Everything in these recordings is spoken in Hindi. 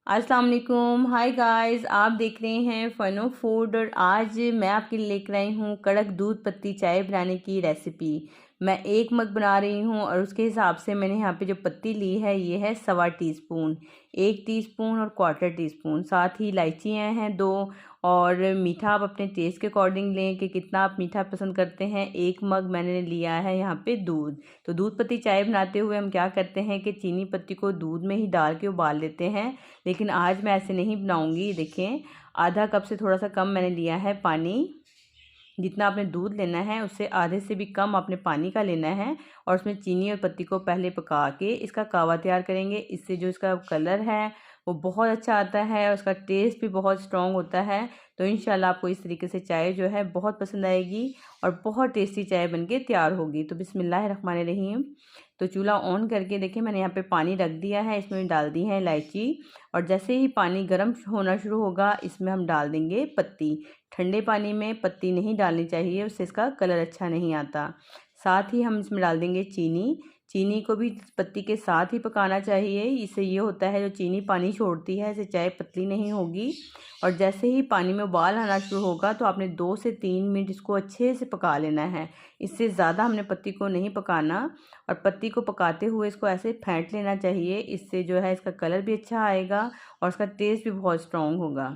अस्सलाम वालेकुम, हाय गाइस। आप देख रहे हैं फनो फूड और आज मैं आपके लिए लेकर आई हूँ कड़क दूध पत्ती चाय बनाने की रेसिपी। मैं 1 मग बना रही हूँ और उसके हिसाब से मैंने यहाँ पे जो पत्ती ली है ये है 1.25 टीस्पून, 1 टीस्पून और 1/4 टीस्पून। साथ ही इलायचियाँ हैं 2 और मीठा आप अपने टेस्ट के अकॉर्डिंग लें कि कितना आप मीठा पसंद करते हैं। 1 मग मैंने लिया है यहाँ पे दूध। तो दूध पत्ती चाय बनाते हुए हम क्या करते हैं कि चीनी पत्ती को दूध में ही डाल के उबाल लेते हैं, लेकिन आज मैं ऐसे नहीं बनाऊंगी। देखें, आधा कप से थोड़ा सा कम मैंने लिया है पानी। जितना आपने दूध लेना है उससे आधे से भी कम आपने पानी का लेना है और उसमें चीनी और पत्ती को पहले पका के इसका कावा तैयार करेंगे। इससे जो इसका कलर है वो बहुत अच्छा आता है और उसका टेस्ट भी बहुत स्ट्रॉन्ग होता है। तो इंशाल्लाह आपको इस तरीके से चाय जो है बहुत पसंद आएगी और बहुत टेस्टी चाय बनके तैयार होगी। तो बिस्मिल्लाहिर्रहमानिर्रहीम। तो चूल्हा ऑन करके देखिए मैंने यहाँ पे पानी रख दिया है, इसमें डाल दी है इलायची और जैसे ही पानी गर्म होना शुरू होगा इसमें हम डाल देंगे पत्ती। ठंडे पानी में पत्ती नहीं डालनी चाहिए, उससे इसका कलर अच्छा नहीं आता। साथ ही हम इसमें डाल देंगे चीनी। चीनी को भी पत्ती के साथ ही पकाना चाहिए, इससे ये होता है जो चीनी पानी छोड़ती है इससे चाय पतली नहीं होगी। और जैसे ही पानी में उबाल आना शुरू होगा तो आपने 2 से 3 मिनट इसको अच्छे से पका लेना है। इससे ज़्यादा हमने पत्ती को नहीं पकाना और पत्ती को पकाते हुए इसको ऐसे फेंट लेना चाहिए। इससे जो है इसका कलर भी अच्छा आएगा और इसका टेस्ट भी बहुत स्ट्रॉन्ग होगा।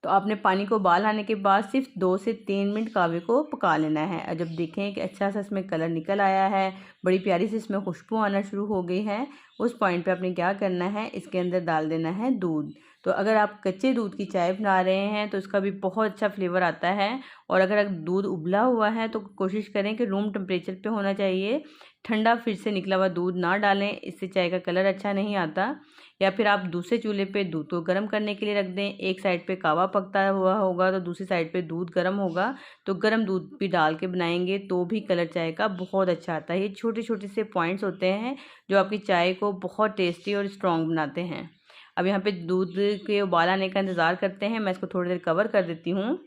तो आपने पानी को उबाल आने के बाद सिर्फ 2 से 3 मिनट कावे को पका लेना है। और जब देखें कि अच्छा सा इसमें कलर निकल आया है, बड़ी प्यारी सी इसमें खुशबू आना शुरू हो गई है, उस पॉइंट पे आपने क्या करना है, इसके अंदर डाल देना है दूध। तो अगर आप कच्चे दूध की चाय बना रहे हैं तो इसका भी बहुत अच्छा फ्लेवर आता है। और अगर दूध उबला हुआ है तो कोशिश करें कि रूम टेम्परेचर पे होना चाहिए। ठंडा फिर से निकला हुआ दूध ना डालें, इससे चाय का कलर अच्छा नहीं आता। या फिर आप दूसरे चूल्हे पे दूध को गर्म करने के लिए रख दें। एक साइड पे कावा पकता हुआ होगा तो दूसरी साइड पे दूध गर्म होगा, तो गर्म दूध भी डाल के बनाएंगे तो भी कलर चाय का बहुत अच्छा आता है। ये छोटे छोटे से पॉइंट्स होते हैं जो आपकी चाय को बहुत टेस्टी और स्ट्रॉन्ग बनाते हैं। अब यहाँ पे दूध के उबाल आने का इंतज़ार करते हैं, मैं इसको थोड़ी देर कवर कर देती हूँ।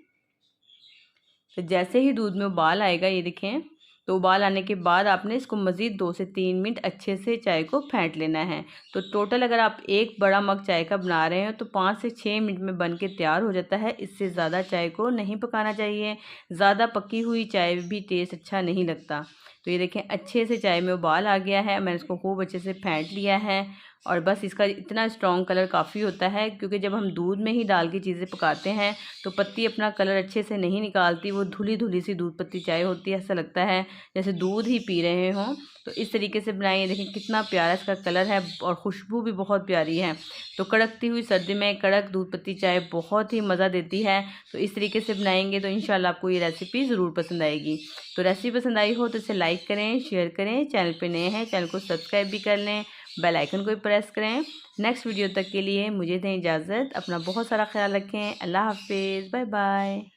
तो जैसे ही दूध में उबाल आएगा, ये देखें, तो उबाल आने के बाद आपने इसको मज़ीद 2 से 3 मिनट अच्छे से चाय को फेंट लेना है। तो टोटल अगर आप 1 बड़ा मग चाय का बना रहे हैं तो 5 से 6 मिनट में बन के तैयार हो जाता है। इससे ज़्यादा चाय को नहीं पकाना चाहिए, ज़्यादा पकी हुई चाय भी टेस्ट अच्छा नहीं लगता। तो ये देखें अच्छे से चाय में उबाल आ गया है, मैंने इसको खूब अच्छे से फेंट लिया है। और बस इसका इतना स्ट्रॉन्ग कलर काफ़ी होता है, क्योंकि जब हम दूध में ही डाल के चीज़ें पकाते हैं तो पत्ती अपना कलर अच्छे से नहीं निकालती, वो धुली धुली सी दूध पत्ती चाय होती है, ऐसा लगता है जैसे दूध ही पी रहे हों। तो इस तरीके से बनाइए, देखें कितना प्यारा इसका कलर है और खुशबू भी बहुत प्यारी है। तो कड़कती हुई सर्दी में कड़क दूध पत्ती चाय बहुत ही मज़ा देती है। तो इस तरीके से बनाएंगे तो इंशाल्लाह आपको ये रेसिपी ज़रूर पसंद आएगी। तो रेसिपी पसंद आई हो तो इसे लाइक करें, शेयर करें, चैनल पर नए हैं चैनल को सब्सक्राइब भी कर लें, बेल आइकन को भी प्रेस करें। नेक्स्ट वीडियो तक के लिए मुझे दें इजाज़त। अपना बहुत सारा ख्याल रखें। अल्लाह हाफिज़, बाय बाय।